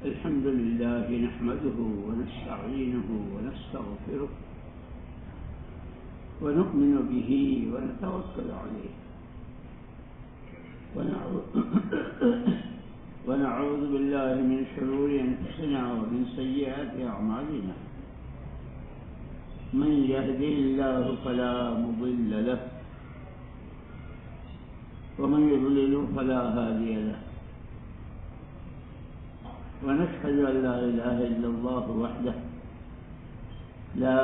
الحمد لله نحمده ونستعينه ونستغفره ونؤمن به ونتوكل عليه ونعوذ بالله من شرور أنفسنا ومن سيئات أعمالنا من يهده الله فلا مضل له ومن يضلل فلا هادي له ونشهد أن لا إله إلا الله وحده لا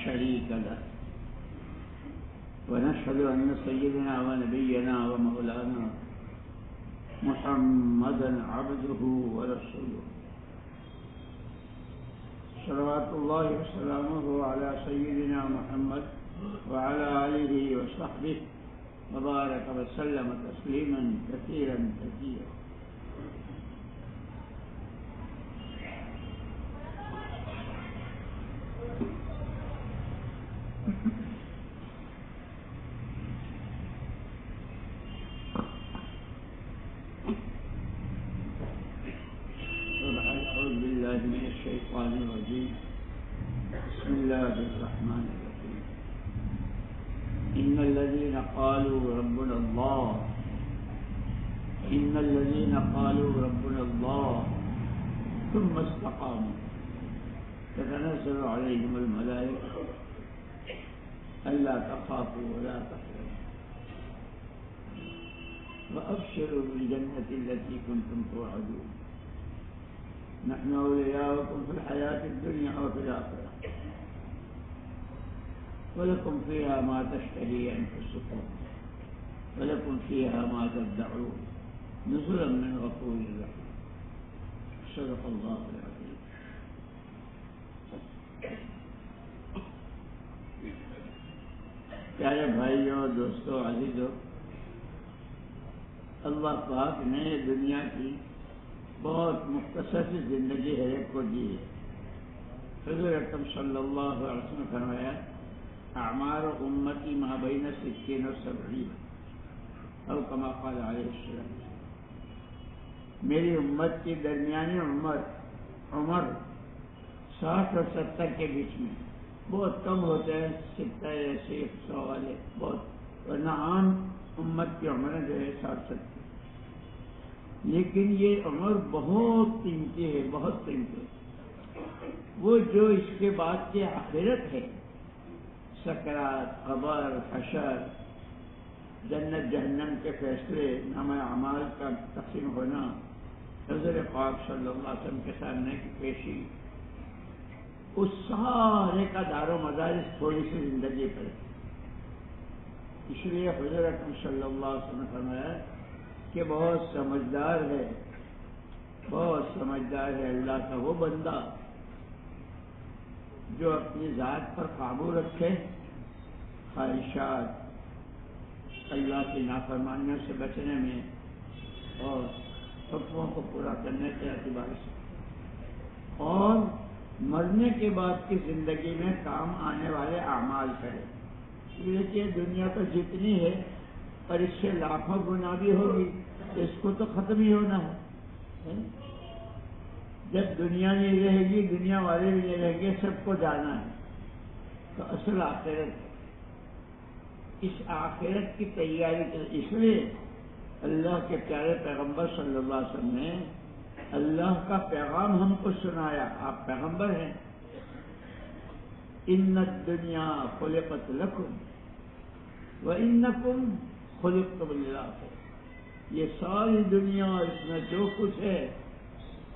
شريك له ونشهد أن سيدنا ونبينا ومولانا محمدا عبده ورسوله صلوات الله وسلامه على سيدنا محمد وعلى آله وصحبه وبارك وسلم تسليما كثيرا كثيرا. أعوذ بالله من الشيطان الرجيم. بسم الله الرحمن الرحيم. إن الذين قالوا ربنا الله ثم استقاموا تتنزل عليهم الملائكة ألا تخافوا ولا تحزنوا وأبشروا بالجنة التي كنتم توعدون نحن أولياؤكم في الحياة الدنيا وفي الآخرة ولكم فيها ما تشتهي أنفسكم ولكم فيها ما تدعون نزلا من غفور رحيم. صدق الله العظيم. پیارے بھائیوں، دوستوں، عزیزوں، اللہ پاک نے دنیا کی بہت مختصر سی زندگی ہر ایک کو دی ہے. حضور اکرم صلی اللہ علیہ وسلم نے فرمایا اعمار امتی ما بین 60 و 70 او کما قال علیہ السلام. میری امت کی درمیانی عمر 60 اور 70 کے بیچ میں. بہت کم ہوتے ہیں 70 ایسے 100 والے بہت، ورنہ عام امت کی عمریں جو ہے 60-70. لیکن یہ عمر بہت قیمتی ہے، بہت قیمتی ہے. وہ جو اس کے بعد کی آخرت ہے، سکرات، قبر، حشر، جنت جہنم کے فیصلے، نامہ اعمال کا تقسیم ہونا، حضور پاک صلی اللہ علیہ وسلم کے سامنے کی پیشی، اس سارے کا دار و مدار اس تھوڑی سی زندگی پر. اس لیے حضور اکرم صلی اللہ علیہ وسلم نے فرمایا کہ بہت سمجھدار ہے اللہ کا وہ بندہ جو اپنی ذات پر قابو رکھے، خواہشات، اللہ کی نافرمانیوں سے بچنے میں اور حکموں کو پورا کرنے کے اعتبار سے، اور مرنے کے بعد کی زندگی میں کام آنے والے اعمال کرے. دیکھیے دنیا تو جتنی ہے اور اس سے لاکھوں گنا بھی ہوگی، اس کو تو ختم ہی ہونا ہے. جب دنیا نہیں رہے گی، دنیا والے بھی نہیں رہیں گے، سب کو جانا ہے. تو اصل آخرت، اس آخرت کی تیاری کے اس لیے اللہ کے پیارے پیغمبر صلی اللہ علیہ وسلم نے اللہ کا پیغام ہم کو سنایا. آپ پیغمبر ہیں. ان الدنیا خلقت لکم وانکم خلقتم للآخرہ. یہ ساری دنیا، اس میں جو کچھ ہے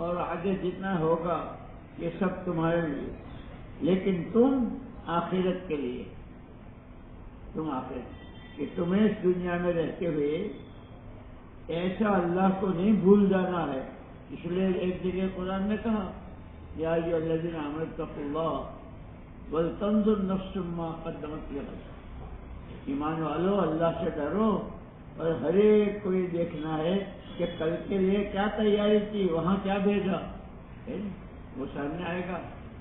اور آگے جتنا ہوگا، یہ سب تمہارے لیے، لیکن تم آخرت کے لیے. تم آخرت کہ تمہیں اس دنیا میں رہتے ہوئے ایسا اللہ کو نہیں بھول جانا ہے. اس لیے ایک جگہ قرآن نے کہا یا ایھا الذین آمنوا اتقوا اللہ ولتنظر نفس ما قدمت لغد. ایمان والو، اللہ سے ڈرو، اور ہر ایک کو یہ دیکھنا ہے کہ کل کے لیے کیا تیاری کی، وہاں کیا بھیجا. وہ سامنے آئے گا.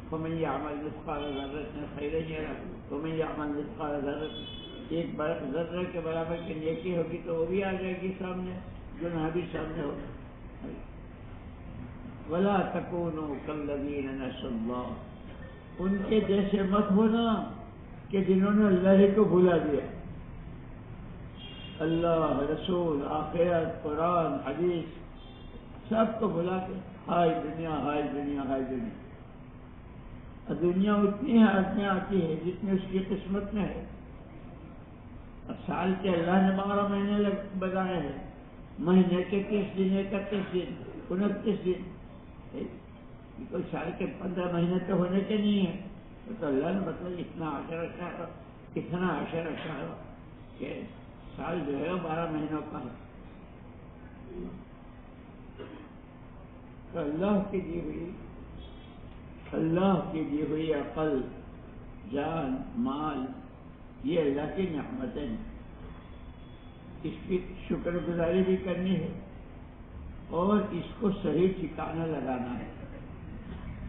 فمن یعمل مثقال ذرۃ خیرا یرہ ومن یعمل مثقال ذرۃ، ایک ذرہ کے برابر کی نیکی ہوگی تو وہ بھی آ جائے گی سامنے، گناہ بھی سامنے ہوگا. ولا تکونوا کالذین نسوا اللہ، ان کے جیسے مت ہونا کہ جنہوں نے اللہ ہی کو بھلا دیا۔ اللہ، رسول، آخرت، قرآن، حدیث سب کو بھلا کے ہائے دنیا ہائے دنیا ہائے دنیا۔ اور دنیا اتنی حالت میں آتی ہے جتنی اس کی قسمت میں ہے۔ اور سال کے اللہ نے 12 مہینے بنائے ہیں، مہینے کے 30 دن، 31 دن، 29 دن، کوئی سال کے 15 مہینے تو ہونے کے نہیں ہے، تو اللہ نے مطلب اتنا عشر رکھا ہے، اتنا عشر رکھا ہے کہ سال جو ہے 12 مہینوں کا ہے۔ تو اللہ کی دی ہوئی عقل، جان، مال، یہ اللہ کی نعمتیں ہیں، اس کی شکر گزاری بھی کرنی ہے اور اس کو صحیح ٹھکانہ لگانا ہے۔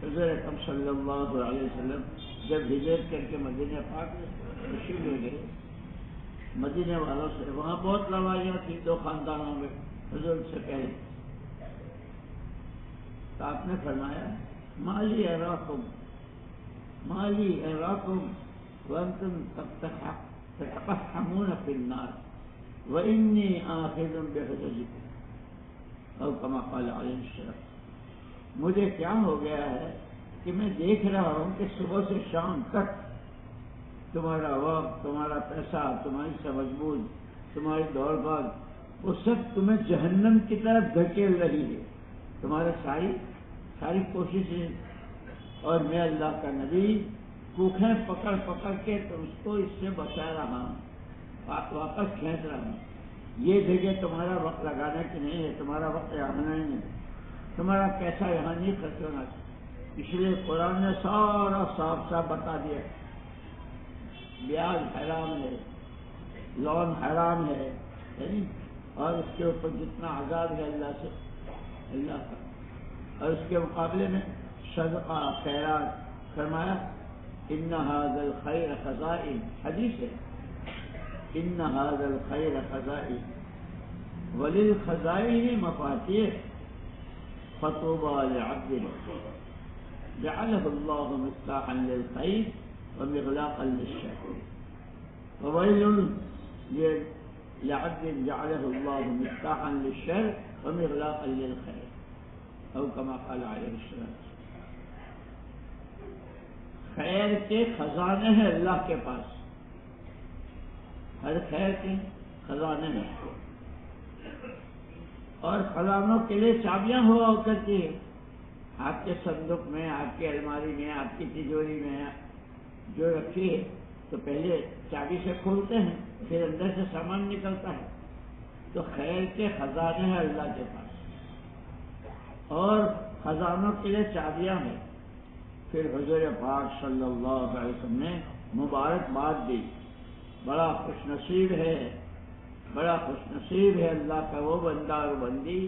حضور اکرم صلی اللہ علیہ وسلم جب ہجرت کر کے مدینہ پاک میں تشریف لے گئے، مدینے والوں سے وہاں بہت لڑائیاں تھیں 2 خاندانوں میں حضور سے پہلے، تو آپ نے فرمایا مالی اراکم وانتم تتقحمون فی النار وانی آخذ بحجزکم، او کما قال علیہ السلام۔ مجھے کیا ہو گیا ہے کہ میں دیکھ رہا ہوں کہ صبح سے شام تک تمہارا وقت، تمہارا پیسہ، تمہاری سمجھ بوجھ، تمہاری دوڑ بھاگ، وہ سب تمہیں جہنم کی طرف دھکیل رہی ہے، تمہارے ساری کوششیں، اور میں اللہ کا نبی کوکھیں پکڑ پکڑ کے تو اس کو اس سے بچا رہا ہوں، واپس کھینچ رہا ہوں۔ یہ جگہ تمہارا وقت لگانے کی نہیں ہے، تمہارا وقت یہاں نہیں ہے، تمہارا پیسہ یہاں نہیں خرچ ہونا چاہیے۔ اس لیے قرآن نے سارا صاف صاف بتا دیا، بیاج حرام ہے، لون حرام ہے، اور اس کے اوپر جتنا عذاب ہے اللہ کا، اور اس کے مقابلے میں صدقہ، خیرات، فرمایا ان ھذا الخیر خزائن، حدیث ہے، ان ھذا الخیر خزائن وللخزائن مفاتیح فطوبى لعبد جعله الله مفتاحا للخير ومغلاقا للشر وويل لعبد جعله الله مفتاحا للشر ومغلاقا للخير، او كما قال عليه السلام۔ خیر کے خزانے ہیں اللہ کے پاس، ہر خیر کے خزانے ہیں، اور خزانوں کے لیے چابیاں ہوا کرتی ہیں، آپ کے صندوق میں، آپ کی الماری میں، آپ کی تجوری میں جو رکھی ہے تو پہلے چابی سے کھولتے ہیں، پھر اندر سے سامان نکلتا ہے۔ تو خیر کے خزانے ہیں اللہ کے پاس، اور خزانوں کے لیے چابیاں ہیں۔ پھر حضور پاک صلی اللہ علیہ وسلم نے مبارکباد دی، بڑا خوش نصیب ہے اللہ کا وہ بندہ اور بندی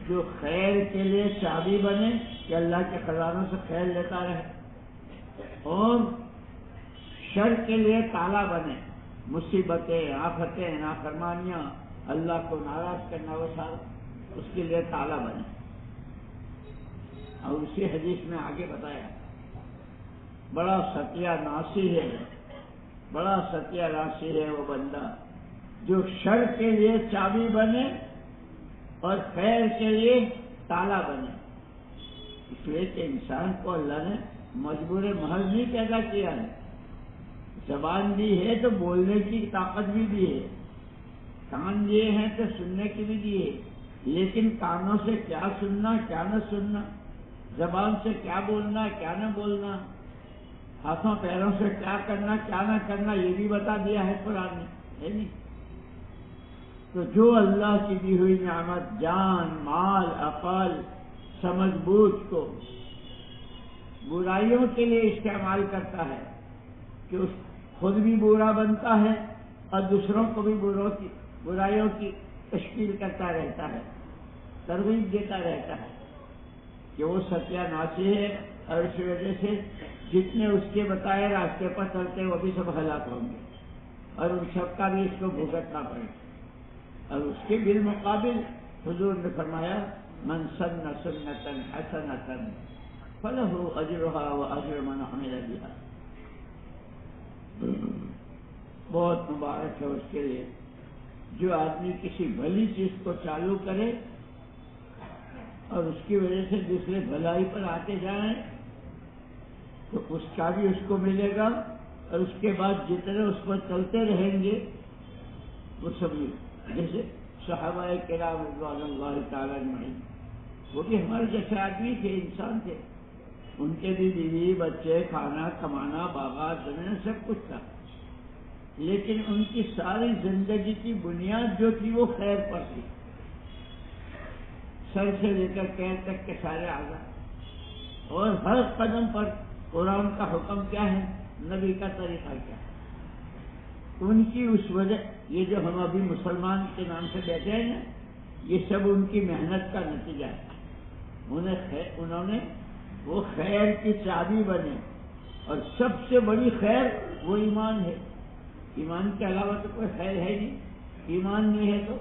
جو خیر کے لیے چابی بنے کہ اللہ کے خزانوں سے خیر لیتا رہے، اور شر کے لیے تالا بنے، مصیبتیں، آفتیں، نافرمانیاں، اللہ کو ناراض کرنا، وہ سارا اس کے لیے تالا بنے۔ اور اسی حدیث میں آگے بتایا بڑا ستیہ ناسی ہے وہ بندہ جو شر کے لیے چابی بنے اور خیر کے لیے تالا بنے۔ اس لیے کہ انسان کو اللہ نے مجبور محض نہیں پیدا کیا ہے، زبان دی ہے تو بولنے کی طاقت بھی دی ہے، کان دیے ہیں تو سننے کی بھی دی ہے، لیکن کانوں سے کیا سننا کیا نہ سننا، زبان سے کیا بولنا کیا نہ بولنا، ہاتھوں پیروں سے کیا کرنا کیا نہ کرنا، یہ بھی بتا دیا ہے قرآن نے، ہے نہیں؟ تو جو اللہ کی دی ہوئی نعمت، جان، مال، عقل، سمجھ بوجھ کو برائیوں کے لیے استعمال کرتا ہے کہ اس خود بھی برا بنتا ہے اور دوسروں کو بھی برائیوں کی تشکیل کرتا رہتا ہے، ترغیب دیتا رہتا ہے کہ وہ ستیہ ناسی ہے، اور اس وجہ سے جتنے اس کے بتائے راستے پر چلتے وہ بھی سب ہلاک ہوں گے، اور ان سب کا بھی اس کو بھگتنا پڑے۔ اور اس کے بالمقابل حضور نے فرمایا من سن سنۃ حسنۃ فلہ اجرھا واجر من عمل بها. بہت مبارک ہے اس کے لیے جو آدمی کسی بھلی چیز کو چالو کرے اور اس کی وجہ سے دوسرے بھلائی پر آتے جائیں تو اس کا بھی اس کو ملے گا، اور اس کے بعد جتنے اس پر چلتے رہیں گے وہ سب جیسے صحابہ کرام رضوان اللہ تعالیٰ اجمعین، وہ بھی ہمارے جیسے آدمی تھے، انسان تھے، ان کے بھی بیوی بچے، کھانا کمانا، باغات زمین سب کچھ تھا، لیکن ان کی ساری زندگی کی بنیاد جو تھی وہ خیر پر تھی، سر سے لے کر پیر تک کے سارے اعضاء، اور ہر قدم پر قرآن کا حکم کیا ہے، نبی کا طریقہ کیا ہے. ان کی اس وجہ یہ جو ہم ابھی مسلمان کے نام سے بیٹھے ہیں نا، یہ سب ان کی محنت کا نتیجہ ہے. انہوں نے وہ خیر کی چابی بنے، اور سب سے بڑی خیر وہ ایمان ہے. ایمان کے علاوہ تو کوئی خیر ہے نہیں. ایمان نہیں ہے تو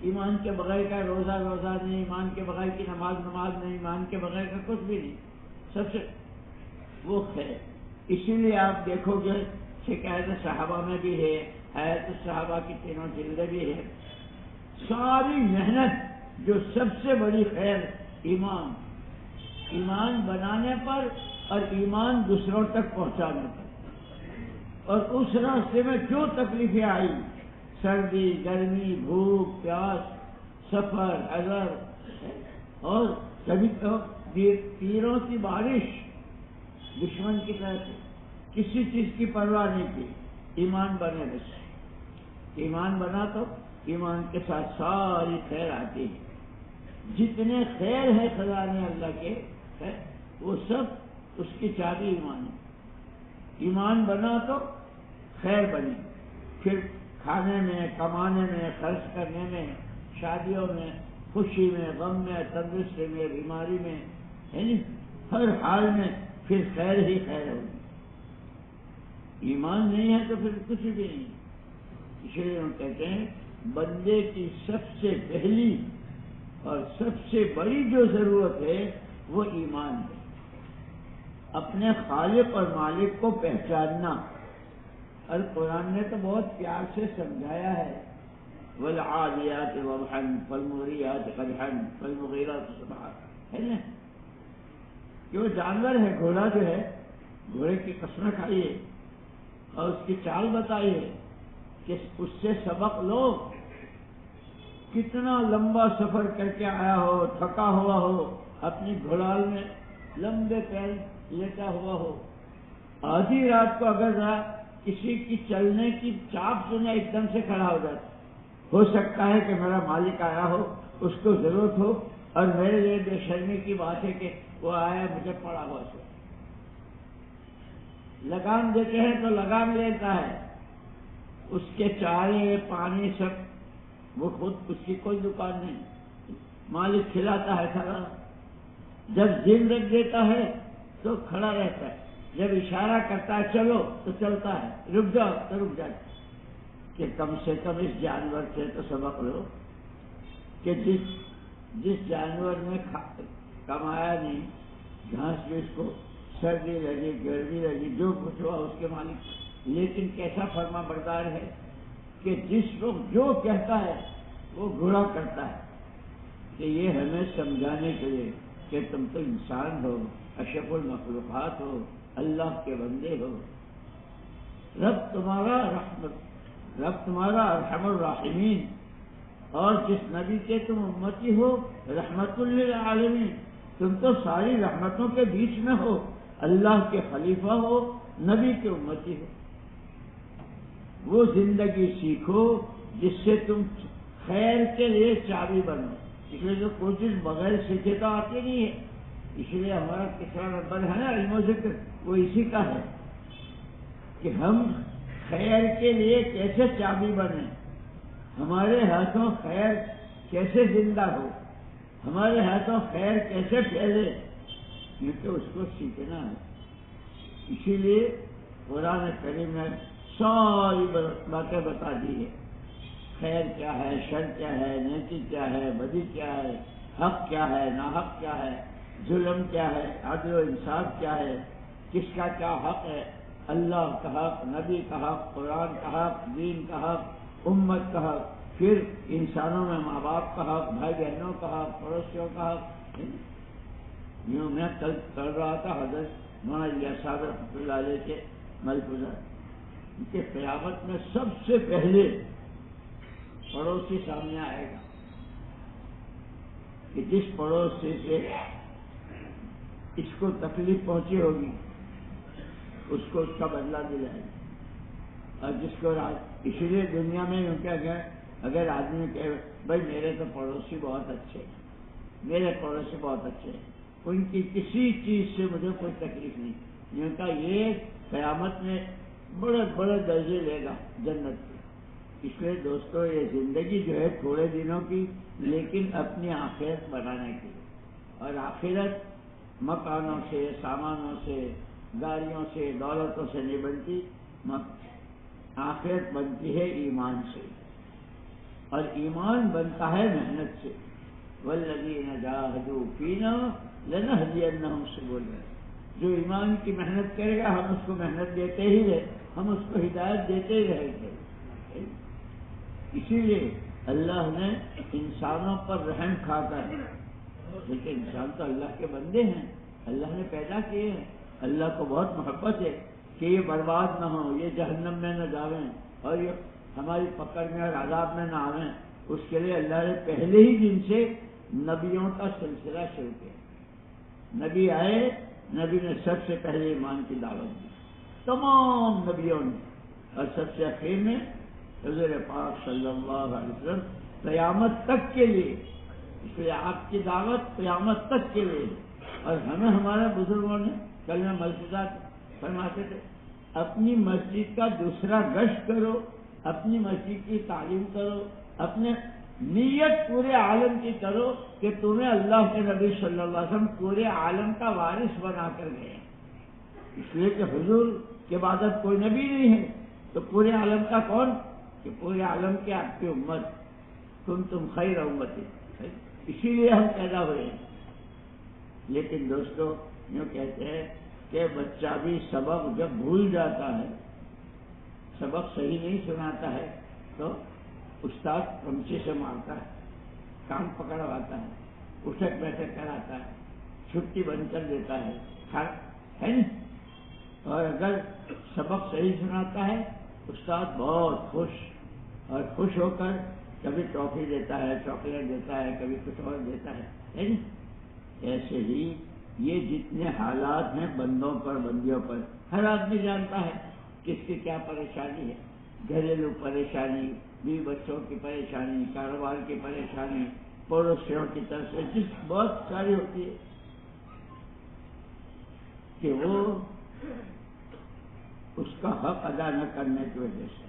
ایمان کے بغیر کا روزہ نہیں، ایمان کے بغیر کی نماز نہیں، ایمان کے بغیر کا کچھ بھی نہیں. سب سے وہ خیر. اسی لیے آپ دیکھو گے شکایت صحابہ میں بھی ہے، حیات صحابہ کی تینوں جلدیں بھی ہے. ساری محنت جو سب سے بڑی خیر ایمان بنانے پر اور ایمان دوسروں تک پہنچانے پر، اور اس راستے میں جو تکلیفیں آئی، سردی گرمی بھوک پیاس سفر حضر، اور کبھی تو تیروں کی بارش دشمن کی طرف سے، کسی چیز کی پرواہ نہیں کی. ایمان بنے بس. ایمان بنا تو ایمان کے ساتھ ساری خیر آتی ہے. جتنے خیر ہے خزانے اللہ کے وہ سب اس کی چابی ایمان ہے. ایمان بنا تو خیر بنی، پھر کھانے میں، کمانے میں، خرچ کرنے میں، شادیوں میں، خوشی میں، غم میں، تندرستی میں، بیماری میں، یعنی ہر حال میں پھر خیر ہی خیر ہوگی. ایمان نہیں ہے تو پھر کچھ بھی نہیں. اس لیے ہم کہتے ہیں بندے کی سب سے پہلی اور سب سے بڑی جو ضرورت ہے وہ ایمان ہے. اپنے خالق اور مالک کو پہچاننا. اور قرآن نے تو بہت پیار سے سمجھایا ہے، والعادیات ضبحا فالموریات قدحا فالمغیرات صبحا، ہے نا؟ کہ وہ جانور ہے، گھوڑا جو ہے، گھوڑے کی قسمیں کھائیے اور اس کی چال بتائیے کہ اس سے سبق لو. کتنا لمبا سفر کر کے آیا ہو، تھکا ہوا ہو، اپنی گھوڑال میں لمبے پیر لیٹا ہوا ہو، آدھی رات کو اگر کسی کی چلنے کی چاپ سنے ایک دم سے کھڑا ہو جاتا. ہو سکتا ہے کہ میرا مالک آیا ہو، اس کو ضرورت ہو، اور میرے لیے بے شرمی کی بات ہے کہ وہ آیا مجھے پڑا ہوا سو. لگام دیتے ہیں تو لگام لیتا ہے، اس کے چارے پانی سب وہ خود، اس کی کوئی دکان نہیں. مالک کھلاتا ہے کھڑا، جب دن رکھ دیتا ہے تو کھڑا رہتا ہے، جب اشارہ کرتا ہے چلو تو چلتا ہے، رک جاؤ تو رک جاتا ہے. کہ کم سے کم اس جانور سے تو سبق لو کہ جس جانور نے کمایا نہیں، گھاس بھی اس کو سردی لگی گرمی لگی جو کچھ ہوا اس کے مالک، لیکن کیسا فرما بردار ہے کہ جس وقت جو کہتا ہے وہ گھوڑا کرتا ہے. کہ یہ ہمیں سمجھانے کے لیے کہ تم تو انسان ہو، اشرف المخلوقات ہو، اللہ کے بندے ہو. رب تمہارا ارحم الراحمین، اور جس نبی کے تم امتی ہو رحمت للعالمین. تم تو ساری رحمتوں کے بیچ میں ہو، اللہ کے خلیفہ ہو، نبی کے امتی ہو. وہ زندگی سیکھو جس سے تم خیر کے لیے چابی بنو. اس لیے جو کوئی چیز بغیر سیکھے تو آتی نہیں ہے. اس لیے ہمارا تیسرا نمبر ہے نا علم و ذکر، وہ اسی کا ہے کہ ہم خیر کے لیے کیسے چابی بنیں، ہمارے ہاتھوں خیر کیسے زندہ ہو، ہمارے ہاتھوں خیر کیسے پھیلے، کیونکہ اس کو سیکھنا ہے. اسی لیے قرآن کریم نے ساری باتیں بتا دی ہے. خیر کیا ہے، شر کیا ہے، نیکی کیا ہے، بدی کیا ہے، حق کیا ہے، ناحق کیا ہے، ظلم کیا ہے، عدل و انصاف کیا ہے، کس کا کیا حق ہے، اللہ کا حق، نبی کا حق، قرآن کا حق، دین کا حق، امت کا حق، پھر انسانوں میں ماں باپ کا حق، بھائی بہنوں کا حق، پڑوسیوں کا حق۔ یوں میں کل کر رہا تھا حضرت مولانا صاحب رحمۃ اللہ علیہ کے ملفوظہ کہ قیامت میں سب سے پہلے پڑوسی سامنے آئے گا کہ جس پڑوسی سے اس کو تکلیف پہنچی ہوگی اس کو اس کا بدلہ دلائے گا، اور جس کو اسی لیے دنیا میں یوں کیا گیا، اگر آدمی کہے بھائی میرے تو پڑوسی بہت اچھے ہیں، میرے پڑوسی بہت اچھے ہیں، ان کی کسی چیز سے مجھے کوئی تکلیف نہیں، یوں کہ یہ قیامت میں بڑے بڑے درجے لے گا جنت کے۔ اس لیے دوستو یہ زندگی جو ہے تھوڑے دنوں کی، لیکن اپنی آخرت بنانے کی، اور آخرت مکانوں سے، سامانوں سے، گاڑیوں سے، دولتوں سے نہیں بنتی، آخرت بنتی ہے ایمان سے، اور ایمان بنتا ہے محنت سے۔ والذین جاہدوا فینا لنہدینہم سبلنا، جو ایمان کی محنت کرے گا ہم اس کو محنت دیتے ہی رہے، ہم اس کو ہدایت دیتے ہی رہیں گے۔ اسی لیے اللہ نے انسانوں پر رحم کھا کر، لیکن انسان تو اللہ کے بندے ہیں، اللہ نے پیدا کیے ہیں، اللہ کو بہت محبت ہے کہ یہ برباد نہ ہو، یہ جہنم میں نہ جاویں، اور یہ ہماری پکڑ میں اور عذاب میں نہ آویں، اس کے لیے اللہ نے پہلے ہی دن سے نبیوں کا سلسلہ شروع کیا۔ نبی آئے، نبی نے سب سے پہلے ایمان کی دعوت دی، تمام نبیوں نے، اور سب سے آخر میں حضور پاک صلی اللہ علیہ وسلم قیامت تک کے لیے، اس لیے آپ کی دعوت قیامت تک کے لیے۔ اور ہمیں ہمارے بزرگوں نے کل میں ملفوظات فرماتے تھے، اپنی مسجد کا دوسرا گشت کرو، اپنی مسجد کی تعلیم کرو، اپنے نیت پورے عالم کی کرو کہ تمہیں اللہ کے نبی صلی اللہ علیہ وسلم پورے عالم کا وارث بنا کر گئے، اس لیے کہ حضور کے بعد اب کوئی نبی نہیں ہے، تو پورے عالم کا کون؟ کہ پورے عالم کی آپ کی امت، تم خیر امت، اسی لیے ہم پیدا ہوئے ہیں۔ لیکن دوستو یوں کہتے ہیں کہ بچہ بھی سبق جب بھول جاتا ہے، سبق صحیح نہیں سناتا ہے، تو استاد کمچے سے مارتا ہے، کان پکڑواتا ہے، اٹھک بیٹھک کراتا ہے، چھٹی بند کر دیتا ہے نا؟ اور اگر سبق صحیح سناتا ہے استاد بہت خوش، اور خوش ہو کر کبھی ٹرافی دیتا ہے، چاکلیٹ دیتا ہے، کبھی کچھ اور دیتا ہے نا؟ ایسے ہی یہ جتنے حالات ہیں بندوں پر، بندیوں پر، ہر آدمی جانتا ہے کس کی کیا پریشانی ہے، گھریلو پریشانی، بیوی بچوں کی پریشانی، کاروبار کی پریشانی، پڑوسیوں کی طرف سے جس بہت ساری ہوتی ہے کہ وہ اس کا حق ادا نہ کرنے کی وجہ سے۔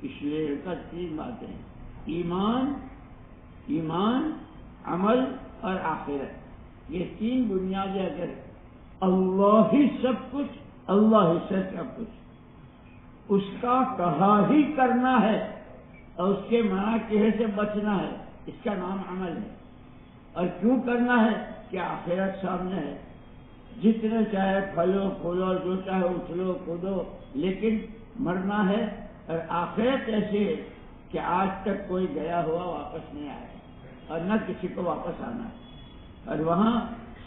اس لیے ان کا تین باتیں ہیں، ایمان، عمل اور آخرت، یہ تین بنیادیں اگر اللہ ہی سب کچھ، اللہ ہی سے سب کچھ، اس کا کہا ہی کرنا ہے اور اس کے منع کہے سے بچنا ہے، اس کا نام عمل ہے۔ اور کیوں کرنا ہے کہ آخرت سامنے ہے، جتنے چاہے پھلو پھولو، جو چاہے اچھلو کودو، لیکن مرنا ہے۔ اور آخرت ایسی ہے کہ آج تک کوئی گیا ہوا واپس نہیں آیا، اور نہ کسی کو واپس آنا ہے، اور وہاں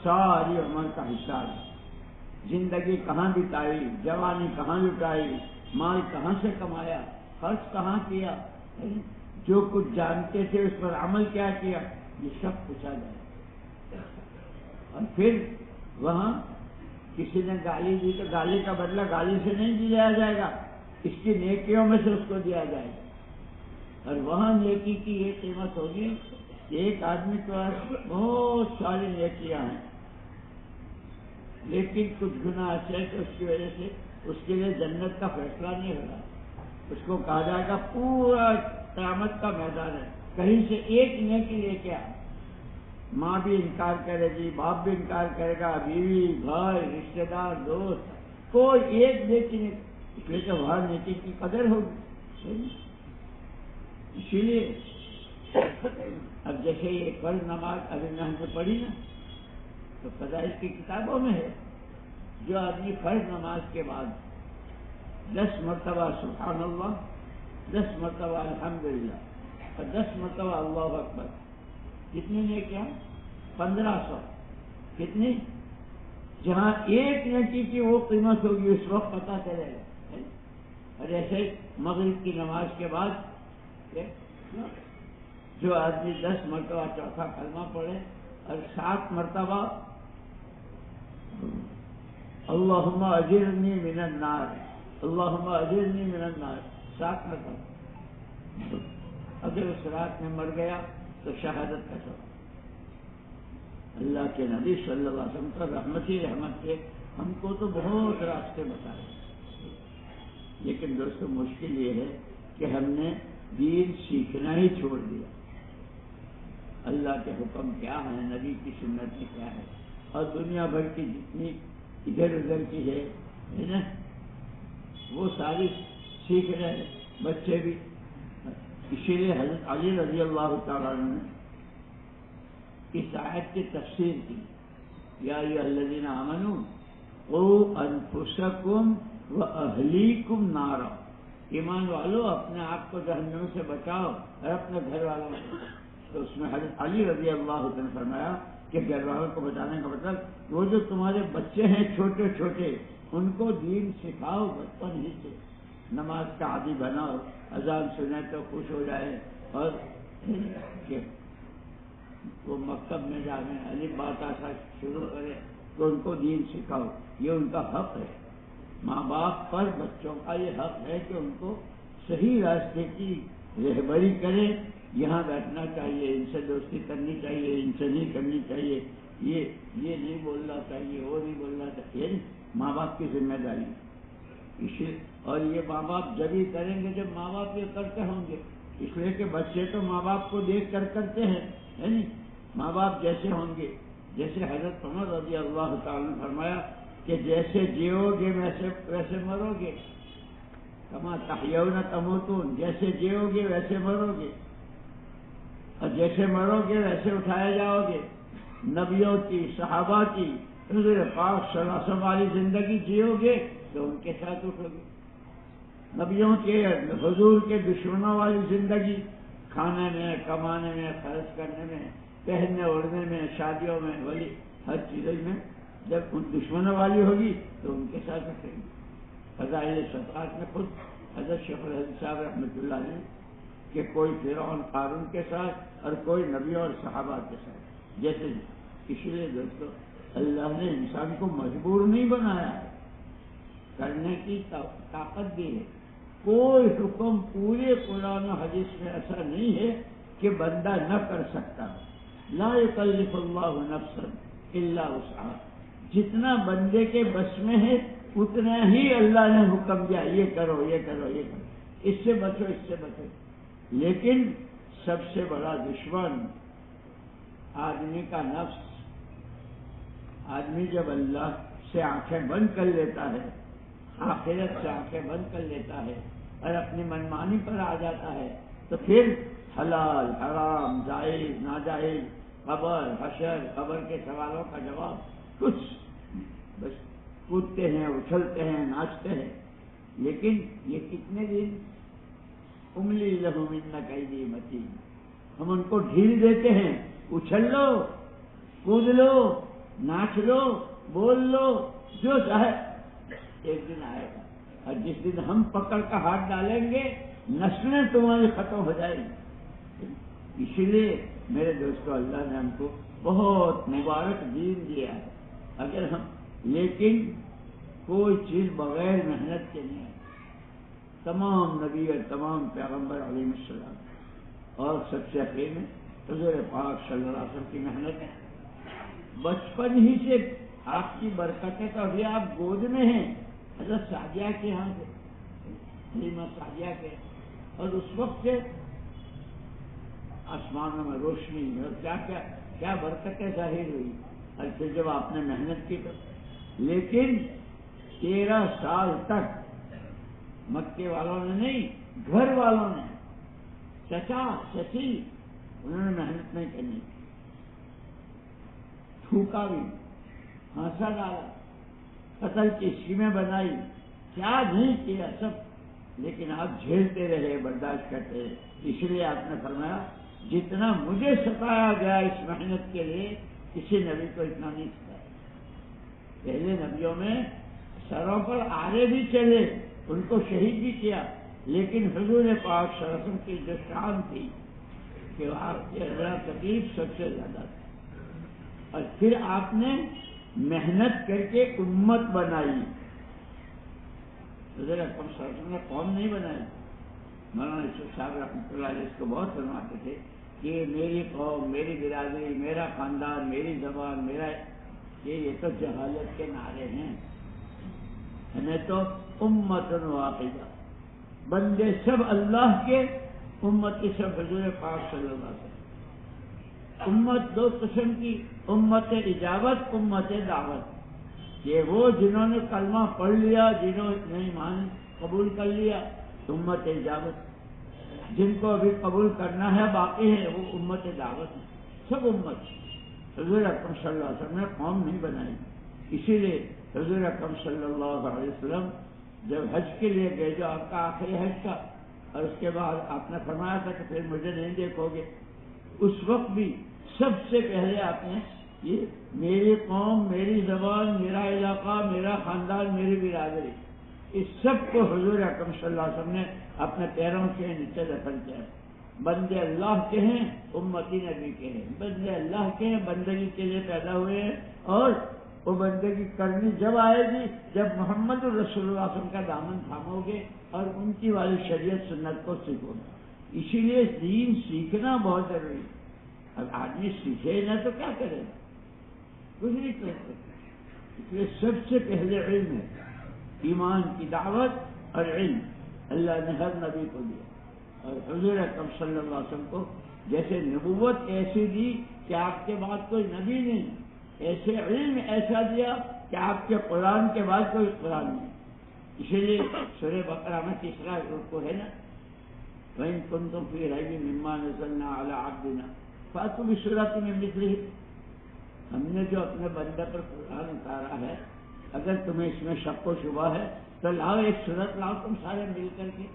ساری عمر کا حساب ہے، زندگی کہاں بتائی، جوانی کہاں لٹائی، مال کہاں سے کمایا، خرچ کہاں کیا، جو کچھ جانتے تھے اس پر عمل کیا کیا، یہ سب پوچھا جائے۔ اور پھر وہاں کسی نے گالی دی تو گالی کا بدلہ گالی سے نہیں دیا جائے گا، اس کی نیکیوں میں سے اس کو دیا جائے گا۔ اور وہاں نیکی کی یہ قیمت ہوگی کہ ایک آدمی کے پاس بہت ساری نیکیاں ہیں، لیکن کچھ گناہ ایسے ہیں کہ اس کی وجہ سے اس کے لیے جنت کا فیصلہ نہیں ہو رہا، اس کو کہا جائے گا پورا قیامت کا میدان ہے، کہیں سے ایک نیکی لے کے آ۔ ماں بھی انکار کرے گی، باپ بھی انکار کرے گا، بیوی، بھائی، رشتے دار، دوست، کوئی ایک نیکی نہیں، اس لیے کہ وہاں نیکی کی قدر ہوگی۔ اسی لیے اب جیسے یہ فرض نماز ابھی میں نے پڑھی نا، تو فضائل کی کتابوں میں ہے، جو آدمی فرض نماز کے بعد 10 مرتبہ سبحان اللہ، 10 مرتبہ الحمدللہ اور 10 مرتبہ اللہ اکبر، کتنے نے کیا؟ 1500. کتنی؟ جہاں ایک نیکی کی وہ قیمت ہوگی اس وقت پتہ چلے گا. اور ایسے مغرب کی نماز کے بعد جو آدمی 10 مرتبہ چوتھا کلمہ پڑھے اور 7 مرتبہ اللہم اجرنی من النار، اللہم اجرنی من النار 7 مرتبہ، اگر اس رات میں مر گیا تو شہادت کا سبب. اللہ کے نبی صلی اللہ علیہ وسلم کا رحمت ہی رحمت سے ہم کو تو بہت راستے بتائے، لیکن دوستو مشکل یہ ہے کہ ہم نے دین سیکھنا ہی چھوڑ دیا. اللہ کے حکم کیا ہے، نبی کی سنت کیا ہے، اور دنیا بھر کی جتنی ادھر ادھر کی ہے نا، وہ ساری سیکھ رہے ہیں بچے بھی. اسی لیے حضرت علی رضی اللہ تعالیٰ عنہ نے اس آیت کی تفسیر کی، یا ایھا الذین آمنوا قوا انفسکم واہلیکم نارا، ایمان والو اپنے آپ کو جہنم سے بچاؤ اور اپنے گھر والوں کو. تو اس میں حضرت علی رضی اللہ عنہ نے فرمایا کہ گھر والوں کو بچانے کا مطلب وہ جو تمہارے بچے ہیں چھوٹے چھوٹے ان کو دین سکھاؤ بچپن ہی سے، نماز کا عادی بناؤ، اذان سنے تو خوش ہو جائے، اور کہ وہ مکتب میں جانے الف با تا شروع کرے تو ان کو دین سکھاؤ. یہ ان کا حق ہے، ماں باپ پر بچوں کا یہ حق ہے کہ ان کو صحیح راستے کی رہبری کرے. یہاں بیٹھنا چاہیے، ان سے دوستی کرنی چاہیے، ان سے نہیں کرنی چاہیے، یہ نہیں بولنا چاہیے، وہ نہیں بولنا چاہیے. ماں باپ کی ذمہ داری. اور یہ ماں باپ جب ہی کریں گے جب ماں باپ یہ کرتے ہوں گے، اس لیے کہ بچے تو ماں باپ کو دیکھ کر کرتے ہیں، ہے نہیں؟ ماں باپ جیسے ہوں گے، جیسے حضرت عمر رضی اللہ تعالیٰ نے فرمایا کہ جیسے جیو گے ویسے مرو گے، کما تحیون تموتون، جیسے جیو گے ویسے مرو گے، اور جیسے مرو گے ویسے اٹھائے جاؤ گے. نبیوں کی، صحابہ کی، حضور پاک صلی اللہ علیہ وسلم والی زندگی جیو گے تو ان کے ساتھ اٹھو گے. نبیوں کے، حضور کے دشمنوں والی زندگی، کھانے میں، کمانے میں، خرچ کرنے میں، پہننے اوڑھنے میں، شادیوں میں، ولی ہر چیز میں جب ان دشمنوں والی ہوگی تو ان کے ساتھ اٹھیں گے. فضائل صدقات میں خود حضرت شیخ الحدیث صاحب رحمۃ اللہ علیہ کہ کوئی فرعون قارون کے ساتھ اور کوئی نبیوں اور صحابہ کے ساتھ جیسے. اسی لیے دوستو اللہ نے انسان کو مجبور نہیں بنایا ہے، کرنے کی طاقت بھی ہے. کوئی حکم پورے قرآن و حدیث میں ایسا نہیں ہے کہ بندہ نہ کر سکتا. لا یکلف اللہ نفسا الا وسعہا، جتنا بندے کے بس میں ہے اتنا ہی اللہ نے حکم دیا، یہ کرو یہ کرو یہ کرو، اس سے بچو اس سے بچو. لیکن سب سے بڑا دشمن آدمی کا نفس. آدمی جب اللہ سے آنکھیں بند کر لیتا ہے، آخرت سے آنکھیں بند کر لیتا ہے اور اپنی منمانی پر آ جاتا ہے تو پھر حلال حرام جائز ناجائز، قبر حشر، قبر کے سوالوں کا جواب، کچھ بس کودتے ہیں، اچھلتے ہیں، ناچتے ہیں. لیکن یہ کتنے دن املی لہم ان کیدی متین، ہم ان کو ڈھیل دیتے ہیں، اچھل لو، کود لو، ناچ لو، بول لو، جو چاہے. ایک دن آئے گا اور جس دن ہم پکڑ کا ہاتھ ڈالیں گے نسلیں تمہاری ختم ہو جائیں گی. اسی لیے میرے دوستو اللہ نے ہم کو بہت مبارک دین دیا ہے. اگر ہم لیکن کوئی چیز بغیر محنت کے نہیں ہے. تمام نبی اور تمام پیغمبر علیہ السلام اور سب سے اخیر میں حضور پاک صلی اللہ علیہ وسلم کی محنت ہے. بچپن ہی سے آپ کی برکتیں تو ابھی آپ گود میں ہیں حضرت سعدیہ کے یہاں سے، حلیمہ سعدیہ کے، اور اس وقت سے آسمانوں میں روشنی اور کیا برکتیں ظاہر ہوئی. اور پھر جب آپ نے محنت کی تو لیکن 13 سال تک مکے والوں نے نہیں، گھر والوں نے چچا چچی انہوں نے محنت نہیں کرنی، تھوکا بھی، ہانسا ڈالا، قتل کی اسکیمیں بنائی، کیا نہیں کیا سب، لیکن آپ جھیلتے رہے، برداشت کرتے رہے۔ اس لیے آپ نے فرمایا جتنا مجھے ستایا گیا اس محنت کے لیے کسی نبی کو اتنا نہیں ستایا۔ پہلے نبیوں میں سروں پر آرے بھی چلے، ان کو شہید بھی کیا، لیکن حضور پاک صلی اللہ علیہ وسلم کی جو شان تھی کہ آپ کی تکلیف سب سے زیادہ تھی، اور پھر آپ نے محنت کر کے امت بنائی۔ حضور اکرم صلی اللہ علیہ وسلم نے قوم نہیں بنائی۔ مولانا یوسف صاحب رحمۃ اللہ علیہ اس کو بہت فرماتے تھے کہ میری قوم، میری برادری، میرا خاندان، میری زبان، میرا یہ تو جہالت کے نعرے ہیں، ہمیں تو امت واحدہ، بندے سب اللہ کے، امتی سب حضور پاک صلی اللہ علیہ وسلم۔ امت دو قسم کی، امت اجابت، امت دعوت۔ یہ وہ جنہوں نے کلمہ پڑھ لیا، جنہوں نے ایمان قبول کر لیا، امت اجابت۔ جن کو ابھی قبول کرنا ہے باقی ہے، وہ امت دعوت ہے، سب امت۔ حضور اکرم صلی اللہ علیہ وسلم نے قوم نہیں بنائی۔ اسی لیے حضور اکرم صلی اللہ علیہ وسلم جب حج کے لیے گئے، جو آپ کا آخری حج تھا، اور اس کے بعد آپ نے فرمایا تھا کہ پھر مجھے نہیں دیکھو گے، اس وقت بھی سب سے پہلے آپ نے یہ میری قوم، میری زبان، میرا علاقہ، میرا خاندان، میری برادری، اس سب کو حضور اکرم صلی اللہ علیہ وسلم نے اپنے پیروں کے نیچے دفن کیا۔ بندے اللہ کے ہیں، امتی نبی کے ہیں، بندے اللہ کے ہیں، بندگی کے لیے پیدا ہوئے ہیں، اور وہ بندگی کرنی جب آئے گی جب محمد رسول اللہ صلی اللہ علیہ وسلم کا دامن تھامو گے اور ان کی والی شریعت سنت کو سیکھو گے۔ اسی لیے دین سیکھنا بہت ضروری ہے۔ اب آدمی سیکھے نہ تو کیا کرے، کچھ نہیں کر سکتے۔ اس لیے سب سے پہلے علم ہے، ایمان کی دعوت اور علم اللہ نے ہر نبی کو دیا، اور حضور اکرم صلی اللہ علیہ وسلم کو جیسے نبوت ایسی دی کہ آپ کے بعد کوئی نبی نہیں، ایسے علم ایسا دیا کہ آپ کے قرآن کے بعد کوئی قرآن نہیں۔ اسی لیے سورہ بقرہ میں تیسرا رکوع ہے نا، وَإِن كُنتُمْ فِي رَيْبٍ مِّمَّا نَزَّلْنَا عَلَىٰ عَبْدِنَا فَأْتُوا بِسُورَةٍ مِّن مِّثْلِهِ۔ ہم نے جو اپنے بندے پر قرآن اتارا ہے، اگر تمہیں اس میں شک و شبہ ہے تو لاؤ ایک سورت لاؤ تم سارے مل کر کے۔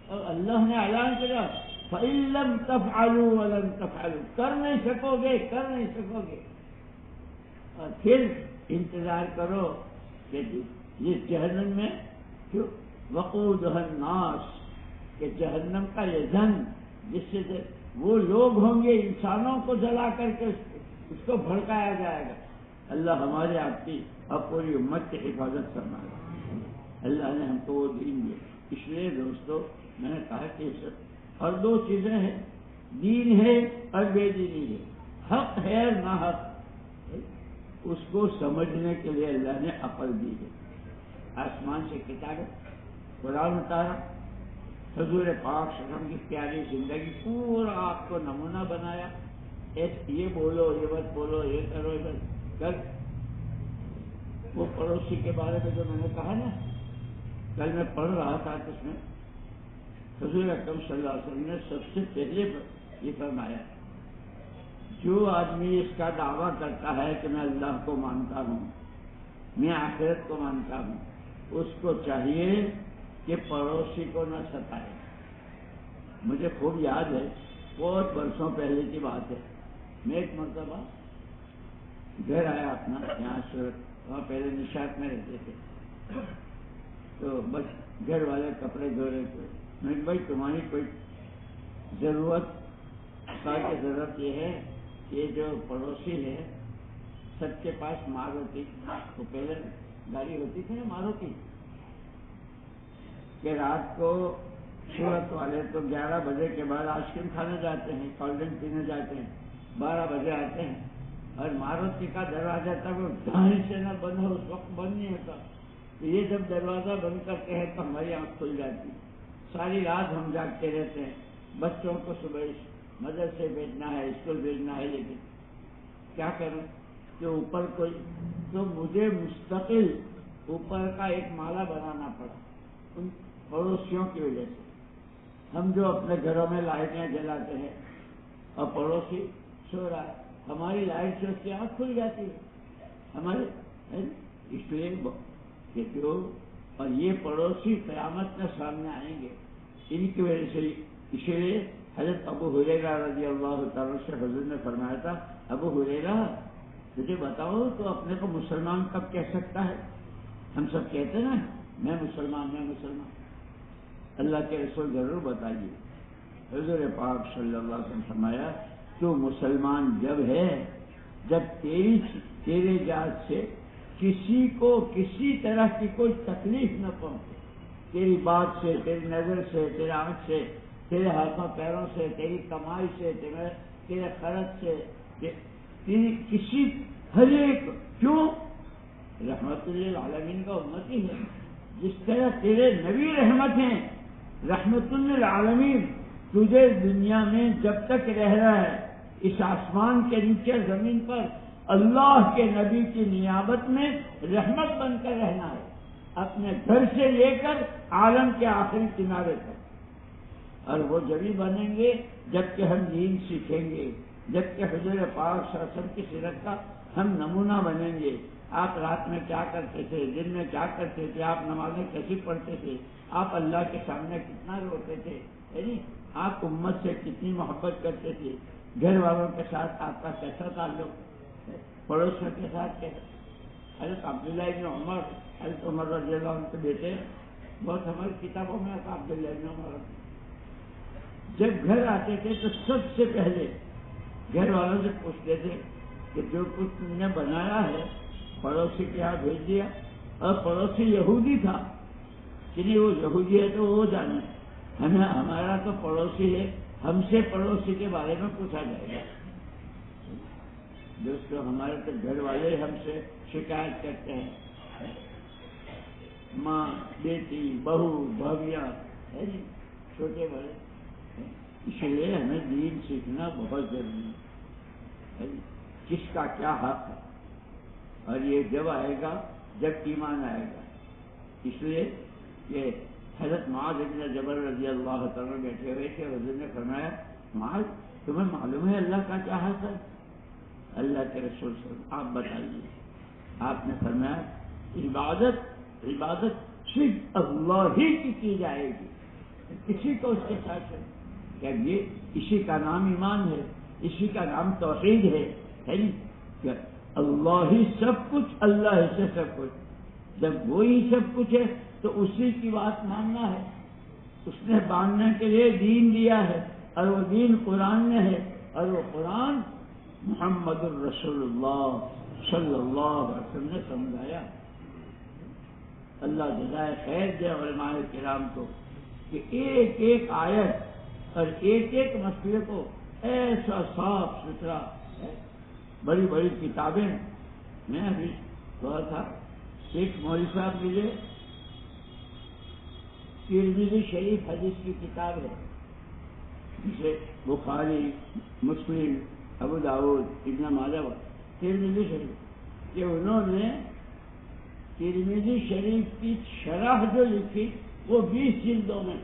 اور اللہ نے اعلان کیا فَإِن لَّمْ تَفْعَلُوا وَلَن تَفْعَلُوا، کر نہیں سکو گے، کر نہیں سکو گے، اور پھر انتظار کرو کہ جس جہنم میں وقودها الناس، کہ جہنم کا یہ زن جس سے وہ لوگ ہوں گے انسانوں کو جلا کر کے اس کو بھڑکایا جائے گا۔ اللہ ہمارے آپ کی اور پوری امت کی حفاظت فرمائے۔ اللہ نے ہم کو وہ دین دیا۔ اس لیے دوستو میں نے کہا کہ اور دو چیزیں ہیں، دین ہے اور بے دینی ہے، حق ہے اور نہ حق، اس کو سمجھنے کے لیے اللہ نے عقل دی ہے۔ آسمان سے کتاب قرآن اتارا، حضور پاک صلی اللہ علیہ وسلم کی پیاری زندگی پورا آپ کو نمونہ بنایا، یہ بولو، یہ مت بولو، یہ کرو، ادھر کر۔ وہ پڑوسی کے بارے میں جو میں نے کہا نا، کل میں پڑھ رہا تھا کہ اس میں حضور اکرم صلی اللہ علیہ وسلم نے سب سے پہلے یہ فرمایا، جو آدمی اس کا دعویٰ کرتا ہے کہ میں اللہ کو مانتا ہوں، میں آخرت کو مانتا ہوں، اس کو چاہیے کہ پڑوسی کو نہ ستائے۔ مجھے خوب یاد ہے، بہت برسوں پہلے کی بات ہے، میں ایک مرتبہ گھر آیا اپنا یہاں صورت، وہاں پہلے نشاط میں رہتے تھے، تو بس گھر والے کپڑے دھو رہے تھے، میں بھائی تمہاری کوئی ضرورت ضرورت یہ ہے کہ جو پڑوسی ہے سب کے پاس مار ہوتی، تو پہلے گاڑی ہوتی تھی نا مارو کی، کہ رات کو صورت والے تو 11 بجے کے بعد آئس کریم کھانے جاتے ہیں، کولڈ ڈرنک پینے جاتے ہیں، 12 بجے آتے ہیں، اور ماروتی کا دروازہ تک دھائیں سے نہ بند ہو، اس وقت بند نہیں ہوتا، تو یہ جب دروازہ بند کرتے ہیں تو ہماری آنکھ کھل جاتی، ساری رات ہم جاگتے رہتے ہیں، بچوں کو صبح مدرسے بھیجنا ہے، اسکول بھیجنا ہے، لیکن کیا کروں کہ اوپر کوئی، تو مجھے مستقل اوپر کا ایک مالا بنانا پڑا ان پڑوسیوں کی وجہ سے، ہم جو اپنے گھروں میں لائٹیں جلاتے ہیں اور پڑوسی سو رہا ہے، ہماری لائٹ سے اس کی آنکھ کھل جاتی ہے ہمارے، اس لیے کہ جو اور یہ پڑوسی قیامت میں سامنے آئیں گے ان کی وجہ سے. اسی لیے حضرت ابو ہریرہ رضی اللہ تعالیٰ سے حضور نے فرمایا تھا، ابو ہریرہ تجھے بتاؤ تو اپنے کو مسلمان کب کہہ سکتا ہے؟ ہم سب کہتے نا میں مسلمان میں مسلمان. اللہ کے رسول ضرور بتائیے. حضور پاک صلی اللہ علیہ وسلم فرمایا تو مسلمان جب ہے جب تیرے ذات سے کسی کو کسی طرح کی کوئی تکلیف نہ پہنچے، تیری بات سے، تیری نظر سے، تیرے آنکھ سے، تیرے ہاتھوں پیروں سے، تیری کمائی سے، تیرے خرچ سے، تیری کسی ہر ایک. کیوں؟ رحمت للعالمین کا امتی ہے. جس طرح تیرے نبی رحمت ہیں، رحمت للعالمین، تجھے دنیا میں جب تک رہ رہا ہے اس آسمان کے نیچے زمین پر اللہ کے نبی کی نیابت میں رحمت بن کر رہنا ہے، اپنے گھر سے لے کر عالم کے آخری کنارے تک. اور وہ جبھی بنیں گے جب کہ ہم دین سیکھیں گے، جب کہ حضور پاک صلی اللہ علیہ وسلم کی سیرت کا ہم نمونہ بنیں گے. آپ رات میں کیا کرتے تھے، دن میں کیا کرتے تھے، آپ نمازیں کیسی پڑھتے تھے، آپ اللہ کے سامنے کتنا روتے تھے، یعنی آپ امت سے کتنی محبت کرتے تھے، گھر والوں کے ساتھ آپ کا کیسا تعلق، پڑوسیوں کے ساتھ کیسا. حضرت عبداللہ ابن عمر، حضرت عمر رضی اللہ عنہ کے بیٹے، بہت ہماری کتابوں میں آتا عبداللہ ابن عمر، جب گھر آتے تھے تو سب سے پہلے گھر والوں سے پوچھتے تھے کہ جو کچھ تم نے بنایا ہے پڑوسی کے یہاں بھیج دیا. اور پڑوسی یہودی تھا کہ نہیں، وہ یہودی ہے تو وہ جانے، ہمارا تو پڑوسی ہے، ہم سے پڑوسی کے بارے میں پوچھا جائے گا. دوستو ہمارے تو گھر والے ہم سے شکایت کرتے ہیں، ماں، بیٹی، بہو، بھابیاں، چھوٹے بڑے. اس لیے ہمیں دین سیکھنا بہت ضروری ہے، کس کا کیا حق ہے. اور یہ جب آئے گا جب ایمان آئے گا. اس لیے یہ حضرت معاذ بن جبل رضی اللہ تعالیٰ بیٹھے ہوئے تھے، حضور نے فرمایا معاذ تمہیں معلوم ہے اللہ کا کیا حق ہے؟ اللہ کے رسول صلی اللہ علیہ وسلم آپ بتائیے. آپ نے فرمایا عبادت صرف اللہ ہی کی جائے گی، کسی کو اس کے ساتھ کیا. یہ اسی کا نام ایمان ہے، اسی کا نام توحید ہے کہ اللہ ہی سب کچھ، اللہ ہی سے سب کچھ. جب وہی سب کچھ ہے تو اسی کی بات ماننا ہے. اس نے ماننے کے لیے دین دیا ہے، اور وہ دین قرآن میں ہے، اور وہ قرآن محمد الرسول اللہ صلی اللہ علیہ وسلم نے سمجھایا. اللہ جزائے خیر دے علماء کرام کو کہ ایک ایک آیت اور ایک ایک مسئلے کو ایسا صاف ستھرا. بڑی بڑی کتابیں میں ابھی پڑھا تھا، ایک مولوی صاحب ملے، ترمذی شریف حدیث کی کتاب ہے، جسے بخاری، مسلم، ابو داؤد، ابن ماجہ، ترمذی شریف، کہ انہوں نے ترمذی شریف کی شرح جو لکھی وہ 20 جلدوں میں.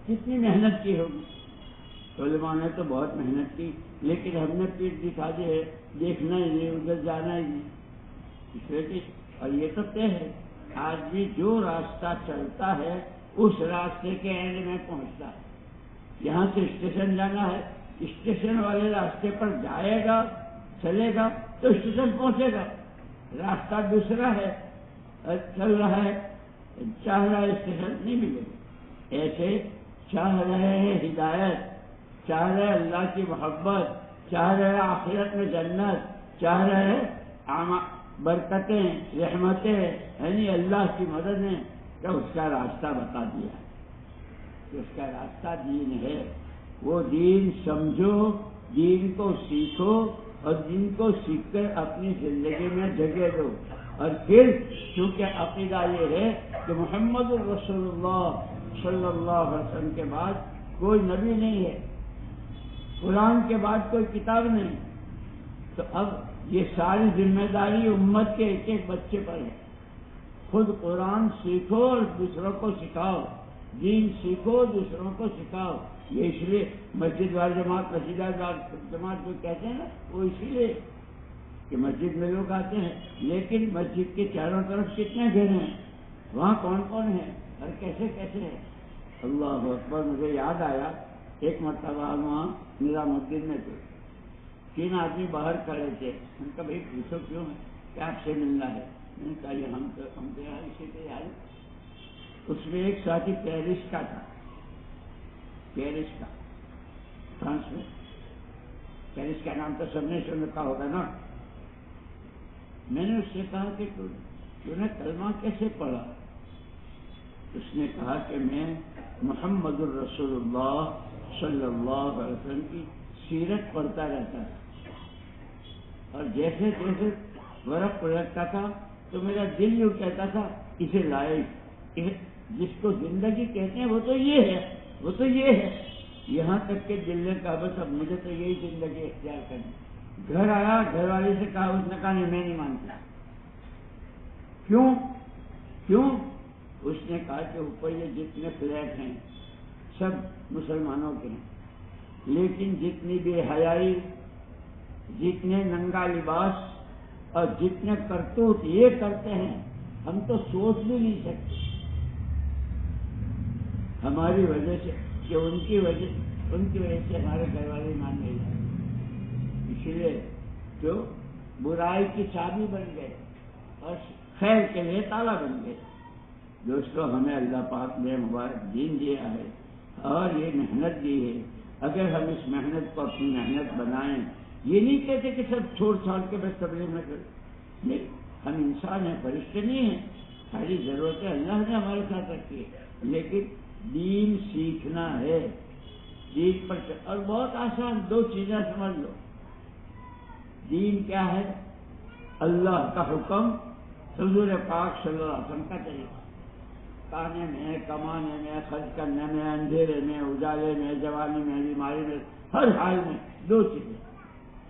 کتنی محنت کی ہوگی. علماء نے تو بہت محنت کی، لیکن ہم نے پیٹ دکھا دی ہے، دیکھنا ہی نہیں، ادھر جانا ہی نہیں. اس لیے کہ اور یہ تو طے ہے، آدمی جو راستہ چلتا ہے اس راستے کے اینڈ میں پہنچتا ہے. یہاں سے اسٹیشن جانا ہے، اسٹیشن والے راستے پر جائے گا، چلے گا تو اسٹیشن پہنچے گا. راستہ دوسرا ہے، چل رہا ہے، چاہ رہا ہے اسٹیشن نہیں ملے گا. ایسے چاہ رہے ہیں ہدایت، چاہ رہے اللہ کی محبت، چاہ رہے آخرت میں جنت، چاہ رہے برکتیں، رحمتیں، یعنی اللہ کی مدد نے، کہ اس کا راستہ بتا دیا کہ اس کا راستہ دین ہے. وہ دین سمجھو، دین کو سیکھو، اور دین کو سیکھ کر اپنی زندگی میں جگہ دو. اور پھر چونکہ عقیدہ یہ ہے کہ محمد الرسول اللہ صلی اللہ علیہ وسلم کے بعد کوئی نبی نہیں ہے، قرآن کے بعد کوئی کتاب نہیں، تو اب یہ ساری ذمہ داری امت کے ایک ایک بچے پر ہے. خود قرآن سیکھو اور دوسروں کو سکھاؤ. دین سیکھو، دوسروں کو سکھاؤ. یہ اس لیے مسجد وال جماعت جو کہتے ہیں نا، وہ اسی لیے کہ مسجد میں لوگ آتے ہیں، لیکن مسجد کے چاروں طرف کتنے گھر ہیں، وہاں کون کون ہے اور کیسے کیسے ہے. اللہ اکبر. مجھے یاد آیا ایک مرتبہ وہاں نظام الدین میں تھے، 3 آدمی باہر کھڑے تھے. ان کا بھائی پوچھو کیوں ہے کہ آپ سے ملنا ہے. میں نے کہا یہ ہم تو یہاں اسی پہ آئے. اس میں ایک ساتھی پیرس کا تھا، پیرس کا، فرانس میں. پیرس کا نام تو سب نے سن رکھا ہوگا نا. میں نے اس سے کہا کہ تو نے کلمہ کیسے پڑھا؟ اس نے کہا کہ میں محمد الرسول اللہ صلی اللہ علیہ وسلم کی سیرت پڑھتا رہتا تھا، اور جیسے جیسے ورق پلٹتا تھا تو میرا دل یوں کہتا تھا اسے لائے، جس کو زندگی کہتے ہیں وہ تو یہ ہے، وہ تو یہ ہے. یہاں تک کہ دل نے کہا بس اب مجھے تو یہی زندگی اختیار کرنی. گھر آیا، گھر والے سے کہا، اس نے کہا نہیں میں نہیں مانتا. کیوں؟ اس نے کہا کہ اوپر یہ جتنے فلیٹ ہیں سب مسلمانوں کے ہیں، لیکن جتنی بے حیائی، جتنے ننگا لباس اور جتنے کرتوت یہ کرتے ہیں ہم تو سوچ بھی نہیں سکتے. ہماری وجہ سے کہ ان کی وجہ سے ہمارے گھر والے مان نہیں جائے. اس لیے جو برائی کی چابی بن گئے اور خیر کے لیے تالا بن گئے. دوستو ہمیں اللہ پاک نے مبارک دین دیا ہے اور یہ محنت دی ہے. اگر ہم اس محنت کو اپنی محنت بنائیں، یہ نہیں کہتے کہ سب چھوڑ چھاڑ کے بس تبلیغ میں کریں. نہیں، ہم انسان ہیں، فرشتے نہیں ہیں. ساری ضرورتیں اللہ نے ہمارے ساتھ رکھی ہے، لیکن دین سیکھنا ہے. دین پر اور بہت آسان 2 چیزیں سمجھ لو. دین کیا ہے؟ اللہ کا حکم، حضور پاک صلی اللہ علیہ وسلم کا طریقہ. کھانے میں، کمانے میں، خرچ کرنے میں، اندھیرے میں، اجالے میں، جوانی میں، بیماری میں، ہر حال میں 2 چیزیں.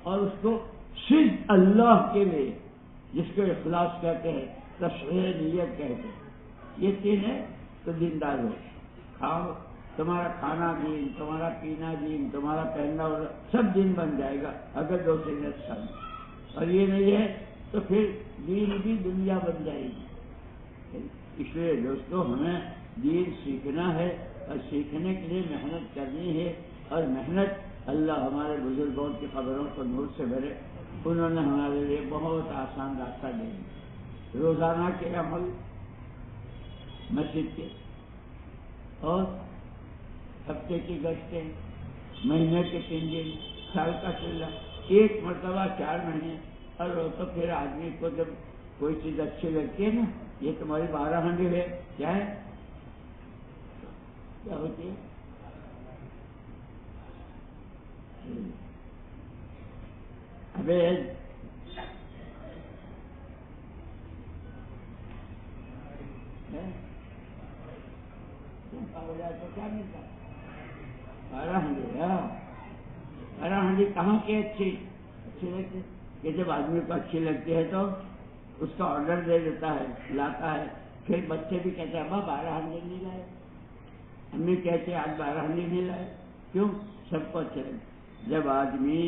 اور اس کو صرف اللہ کے لیے، جس کو اخلاص کہتے ہیں، تصحیح نیت کہتے ہیں. یہ 3 ہے تو دیندار ہو. کھاؤ، تمہارا کھانا دین، تمہارا پینا دین، تمہارا پہننا سب دین بن جائے گا اگر 2 چیزیں سب. اور یہ نہیں ہے تو پھر دین بھی دنیا بن جائے گی. اس لیے دوستو ہمیں دین سیکھنا ہے اور سیکھنے کے لیے محنت کرنی ہے. اور محنت اللہ ہمارے بزرگوں کی قبروں کو نور سے بھرے. انہوں نے ہمارے لیے بہت آسان راستہ دے دیا. روزانہ کے عمل، مسجد کے، اور ہفتے کی گشتیں، مہینے کے 3 دن، سال کا چلہ، 1 مرتبہ 4 مہینے. اور وہ تو پھر آدمی کو جب کوئی چیز اچھی لگتی ہے نا، یہ تمہاری 12 ہنڈی ہے، کیا ہے، کیا ہوتی ہے؟ ابے کیا ملتا ہے؟ 12 ہنڈی. 12 ہنڈی کہاں کی اچھی لگتی ہے کہ جب آدمی کو اچھی لگتی ہے تو اس کا آرڈر دے دیتا ہے، لاتا ہے. پھر بچے بھی کہتے ہیں ابا 12 ہنڈی نہیں لائے، امی کہتے ہیں آج 12 ہنڈی نہیں لائے. کیوں؟ سب کو اچھے لگے. جب آدمی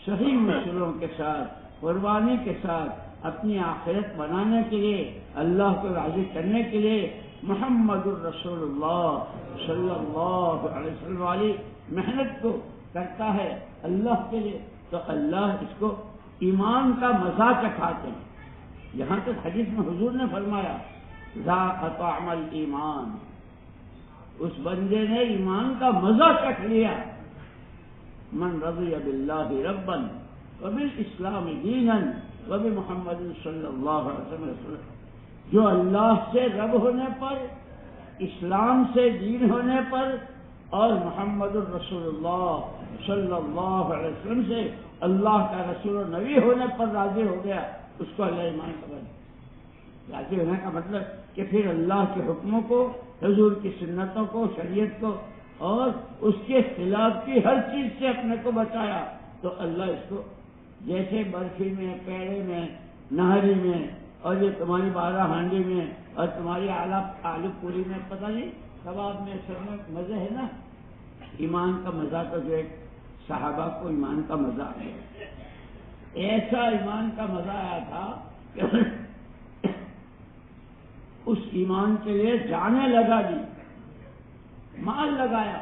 صحیح مصلوں کے ساتھ، قربانی کے ساتھ اپنی آخرت بنانے کے لیے، اللہ کو راضی کرنے کے لیے محمد الرسول اللہ صلی اللہ علیہ وسلم والی محنت کو کرتا ہے اللہ کے لیے، تو اللہ اس کو ایمان کا مزہ چکھاتے ہیں. یہاں تک حدیث میں حضور نے فرمایا ذاق طعم الایمان، اس بندے نے ایمان کا مزہ چکھ لیا. من رضی باللہ ربا وبالاسلام دینا وبمحمد صلی اللہ علیہ وسلم، جو اللہ سے رب ہونے پر، اسلام سے دین ہونے پر، اور محمد الرسول اللہ صلی اللہ علیہ وسلم سے اللہ کا رسول و نبی ہونے پر راضی ہو گیا، اس کو اللہ ایمان کا بنا. راضی ہونے کا مطلب کہ پھر اللہ کے حکموں کو، حضور کی سنتوں کو، شریعت کو اور اس کے خلاف کی ہر چیز سے اپنے کو بچایا، تو اللہ اس کو جیسے برفی میں، پیڑے میں، نہری میں، اور یہ تمہاری 12 ہانڈی میں اور تمہاری آلو پوری میں، پتہ نہیں ثواب میں اصل میں مزے ہے نا، ایمان کا مزہ تو جو ایک صحابہ کو ایمان کا مزہ ہے، ایسا ایمان کا مزہ آیا تھا کہ اس ایمان کے لیے جانیں لگا دی، مال لگایا،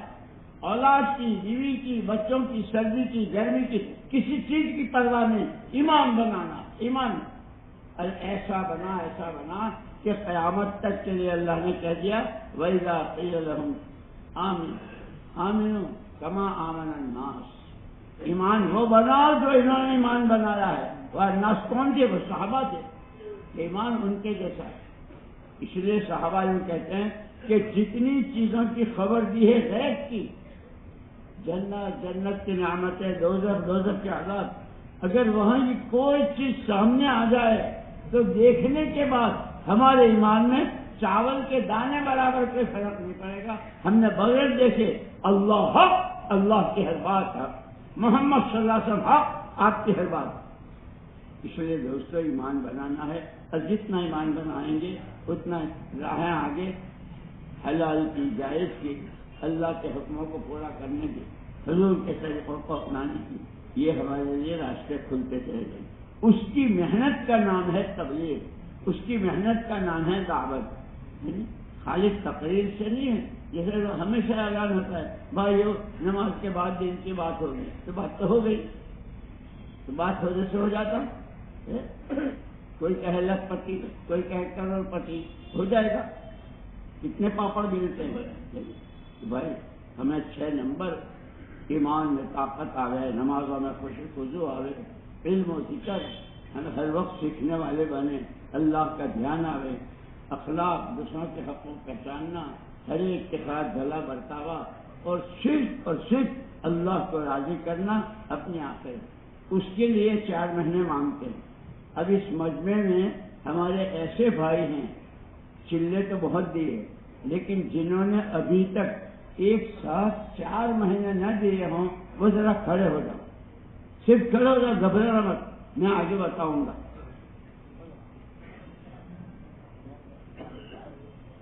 اولاد کی، بیوی کی، بچوں کی، سردی کی، گرمی کی، کسی چیز کی پرواہ نہیں، ایمان بنانا، ایمان ایسا بنا کہ قیامت تک کے لیے اللہ نے کہہ دیا وَإِذَا قِيلَ لَهُمْ آمِنُوا كَمَا آمَنَ النَّاسُ، ایمان وہ بناؤ جو انہوں نے ایمان بنایا ہے۔ وہ الناس کون تھے؟ وہ صحابہ تھے، ایمان ان کے جیسا ہے۔ اس لیے صحابہ یوں کہتے ہیں کہ جتنی چیزوں کی خبر دی ہے غیب کی، جنت کی نعمتیں، دوزخ کے عذاب، اگر وہاں کی کوئی چیز سامنے آ جائے تو دیکھنے کے بعد ہمارے ایمان میں چاول کے دانے برابر کوئی فرق نہیں پڑے گا۔ ہم نے بغیر دیکھے اللہ حق، اللہ کی ہر بات حق، محمد صلی اللہ علیہ وسلم حق، آپ کی ہر بات۔ اس لیے دوستو ایمان بنانا ہے، اور جتنا ایمان بنائیں گے اتنا راہیں آگے حلال کی، جائز کی، اللہ کے حکموں کو پورا کرنے کی، حضور کے طریقوں کو اپنانے کی، یہ ہمارے لیے راستے کھلتے چلے گئے۔ اس کی محنت کا نام ہے تبلیغ، اس کی محنت کا نام ہے دعوت، خالص تقریر سے نہیں ہے۔ جیسے ہمیشہ اعلان ہوتا ہے بھائیو نماز کے بعد دین کی بات ہوگی، تو بات تو ہو گئی، تو بات ہونے سے ہو جاتا، کوئی کہے لکھ پتی، کوئی کہے کروڑ پتی، ہو جائے گا، کتنے پاپڑ ملتے ہیں۔ بھائی ہمیں 6 نمبر ایمان میں طاقت آوے، نمازوں میں خوشی خضوع آوے، علم و ذکر، ہمیں ہر وقت سیکھنے والے بنے، اللہ کا دھیان آوے، اخلاق، دوسروں کے حقوق پہچاننا، ہر ایک کے ساتھ بھلا برتاوا، اور صرف اللہ کو راضی کرنا اپنی آخرت، اس کے لیے 4 مہینے مانگتے ہیں۔ اب اس مجمع میں ہمارے ایسے بھائی ہیں، چلے تو بہت دیے، لیکن جنہوں نے ابھی تک ایک ساتھ 4 مہینے نہ دیے ہوں، وہ ذرا کھڑے ہو جاؤ، صرف کھڑے ہو جاؤ، گھبرانا مت، میں آگے بتاؤں گا،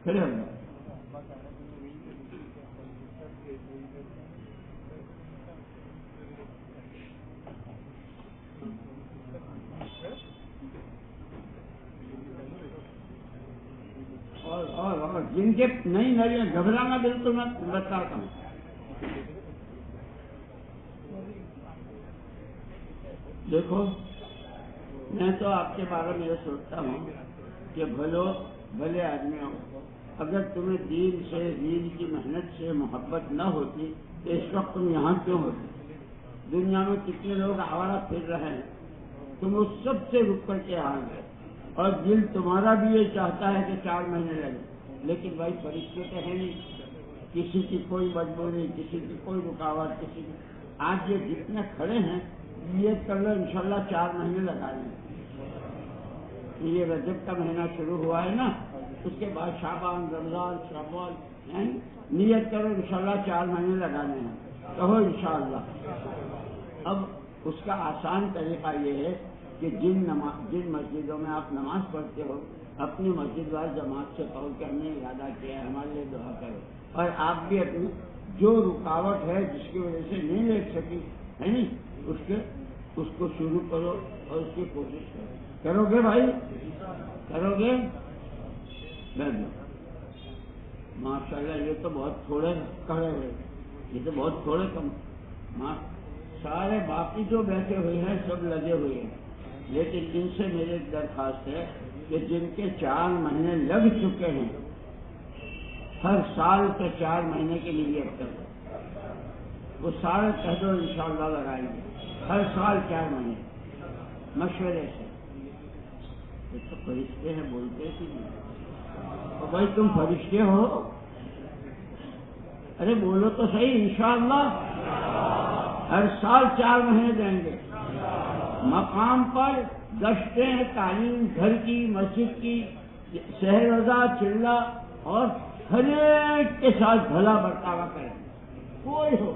کھڑے ہو جاؤ۔ اور جن کے نہیں گھبرانا بالکل میں بتاتا ہوں۔ دیکھو میں تو آپ کے بارے میں یہ سوچتا ہوں کہ بھلے آدمی ہو، اگر تمہیں دین سے، دین کی محنت سے محبت نہ ہوتی تو اس وقت تم یہاں کیوں ہوتے؟ دنیا میں کتنے لوگ آوارہ پھر رہے ہیں، تم اس سب سے رک کر کے آ گئے، اور دل تمہارا بھی یہ چاہتا ہے کہ 4 مہینے لگے، لیکن بھائی فرشتے تو ہے نہیں، کسی کی کوئی مجبوری، کسی کی کوئی رکاوٹ، کسی کی، آج یہ جتنے کھڑے ہیں یہ کر لو انشاءاللہ 4 مہینے لگا لیں۔ یہ رجب کا مہینہ شروع ہوا ہے نا، اس کے بعد شعبان، رمضان، شوال، نیت کرو انشاءاللہ 4 مہینے لگانے ہیں، کہو انشاءاللہ۔ اب اس کا آسان طریقہ یہ ہے کہ جن مسجدوں میں آپ نماز پڑھتے ہو، اپنی مسجد وال جماعت سے کہو کہ ہم نے ارادہ کیا ہے، ہمارے لیے دعا کرو، اور آپ بھی اپنی جو رکاوٹ ہے جس کی وجہ سے نہیں لے سکی ہے نہیں، اس کو شروع کرو اور اس کی کوشش کرو۔ کرو گے بھائی؟ کرو گے؟ ماشاءاللہ یہ تو بہت تھوڑے کھڑے ہوئے، یہ تو بہت تھوڑے کم، سارے باقی جو بیٹھے ہوئے ہیں سب لگے ہوئے ہیں، لیکن ان سے میری ایک درخواست ہے کہ جن کے 4 مہینے لگ چکے ہیں، ہر سال کے 4 مہینے کی نیت کرو، وہ سارے کہہ دو انشاءاللہ لگائیں گے، ہر سال 4 مہینے مشورے سے۔ یہ تو فرشتے ہیں، بولتے ہی نہیں، اور بھائی تم فرشتے ہو، ارے بولو تو صحیح، انشاءاللہ ہر سال 4 مہینے دیں گے، مقام پر گشتیں، تعلیم، گھر کی، مسجد کی، شہر روزہ، چلہ، اور ہر ایک کے ساتھ بھلا برتاوا کریں، کوئی ہو،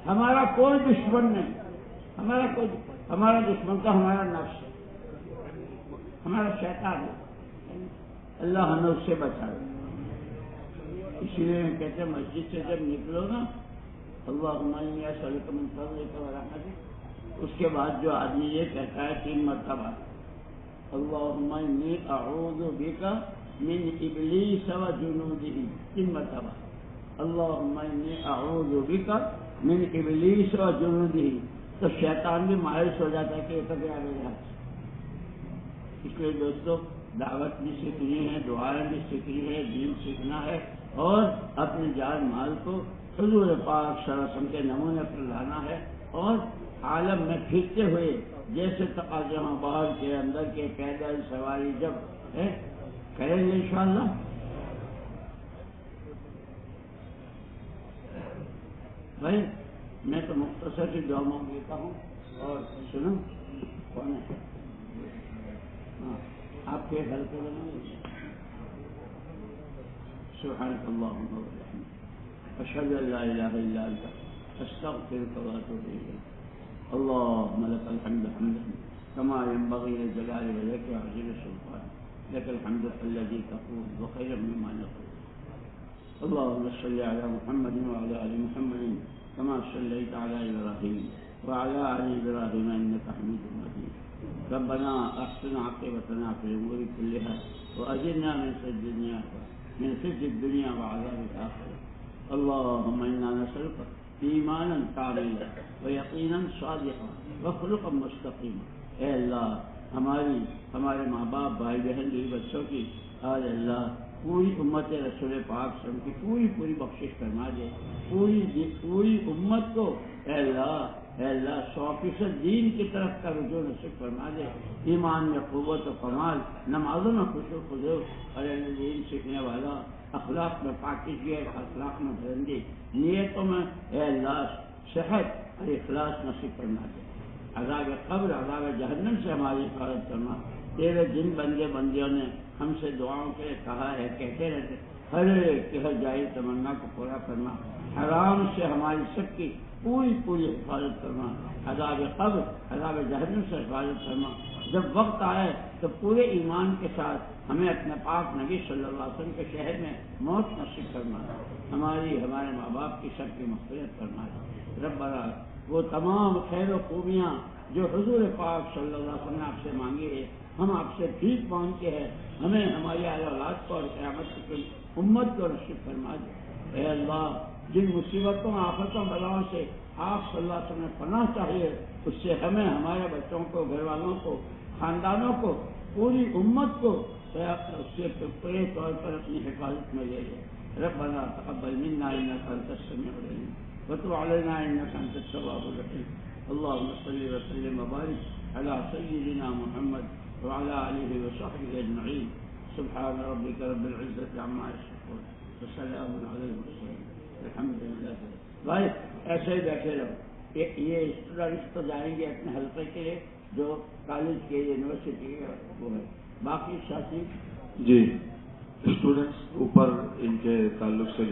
ہمارا کوئی دشمن نہیں، ہمارا دشمن تو ہمارا نفس ہے، ہمارا شیطان ہے، اللہ ہمیں اس سے بچائے۔ اسی لیے ہم کہتے ہیں مسجد سے جب نکلو نا اللہم انی اسألک من فضلک و رحمتک، اس کے بعد جو آدمی یہ کہتا ہے 3 مرتبہ اللہم انی اعوذ بک من ابلیس و جنودہ، 3 مرتبہ اللہم انی اعوذ بک من ابلیس و جنودہ، تو شیطان بھی مایوس ہو جاتا ہے کہ یہ تو گیا میرے ہاتھ سے۔ اس لیے دوستو دعوت بھی سیکھنی ہے، دعائیں بھی سیکھنی ہے، دین سیکھنا ہے، اور اپنے جان مال کو حضور پاک صلی اللہ علیہ وسلم کے نمونے پر لانا ہے، اور عالم میں پھرتے ہوئے جیسے تقاضے ہوں باہر کے اندر کے پیدل سواری جب ہے کریں گے انشاءاللہ۔ بھائی میں تو مختصر سی دعا مانگ لیتا ہوں، اور سنو کون ہے؟ ہاں آپ کے گھر پہ سبحانک اللہم و بحمدک اشہد ان لا الہ الا انت استغفرک و اتوب الیک۔ اللہم لک الحمد حمدا کما ينبغی لجلال وجهک وعظیم سلطانک، لک الحمد الذی تقول وخیر مما نقول۔ اللہم صل علی محمد وعلی آل محمد کما صلیت علی ابراہیم وعلی آل ابراہیم انک حمید مجید۔ ربنا احسن عاقبتنا فی الامور كلها واجرنا من خزي الدنيا وعذاب الآخرة۔ اللهم إنا نسألك ایمانا کاملا ویقینا صادقا وخلقا مستقیما۔ اے اللہ ہمارے ماں باپ بھائی بہن بیوی بچوں کی اے اللہ پوری امت رسول پاک صلی اللہ علیہ وسلم کی پوری بخشش فرما دے، پوری امت کو اے اللہ 100% دین کی طرف کا رجوع نصیب فرما دے، ایمان میں قوت و کمال، نمازوں میں خشوع و خضوع، اور دین سیکھنے والا، اخلاق میں پاکیزگی، اخلاق میں بلندی، نیتوں میں اے اللہ صحت اور اخلاص نصیب فرما دے۔ عذاب قبر عذاب جہنم سے ہماری حفاظت فرما۔ تیرے جن بندیوں نے ہم سے دعاؤں کے لیے کہا ہے، کہتے رہتے، ہر ایک کی ہر جائز تمنا کو پورا کرنا، حرام سے ہماری سب کی پوری حفاظت فرما، عذاب قبر عذاب جہنم سے حفاظت فرما۔ جب وقت آئے تو پورے ایمان کے ساتھ ہمیں اپنے پاک نبی صلی اللہ علیہ وسلم کے شہر میں موت نصیب فرما، ہمارے ماں باپ کی سب کی مغفرت فرما۔ ربنا وہ تمام خیر و خوبیاں جو حضور پاک صلی اللہ علیہ وسلم نے آپ سے مانگی ہے، ہم آپ سے بھیک مانگتے ہیں، ہمیں ہماری اولاد کو اور قیامت کی امت کو نصیب فرما دے۔ اے اللہ جن مصیبتوں آفتوں بلاؤں سے آپ صلی اللہ علیہ وسلم نے پناہ چاہیے، اس سے ہمیں ہمارے بچوں کو، گھر والوں کو، خاندانوں کو، پوری امت کو اس سے پورے طور پر اپنی حفاظت میں لے لے۔ ربنا تقبل منا انک انت السمیع العلیم وتب علینا انک انت التواب الرحیم۔ اللهم صل وسلم وبارك على سيدنا محمد وعلى آله وصحبه اجمعین۔ سبحان ربک رب العزة عما یصفون وسلام علی المرسلین الحمد للہ۔ بھائی ایسے ہی بیٹھے رہو، یہ اسٹوڈنٹس تو جائیں گے اپنے حلقے کے لیے جو کالج کے یونیورسٹی کے وہ ہے، باقی ساتھی جی اسٹوڈنٹس اوپر ان کے تعلق سے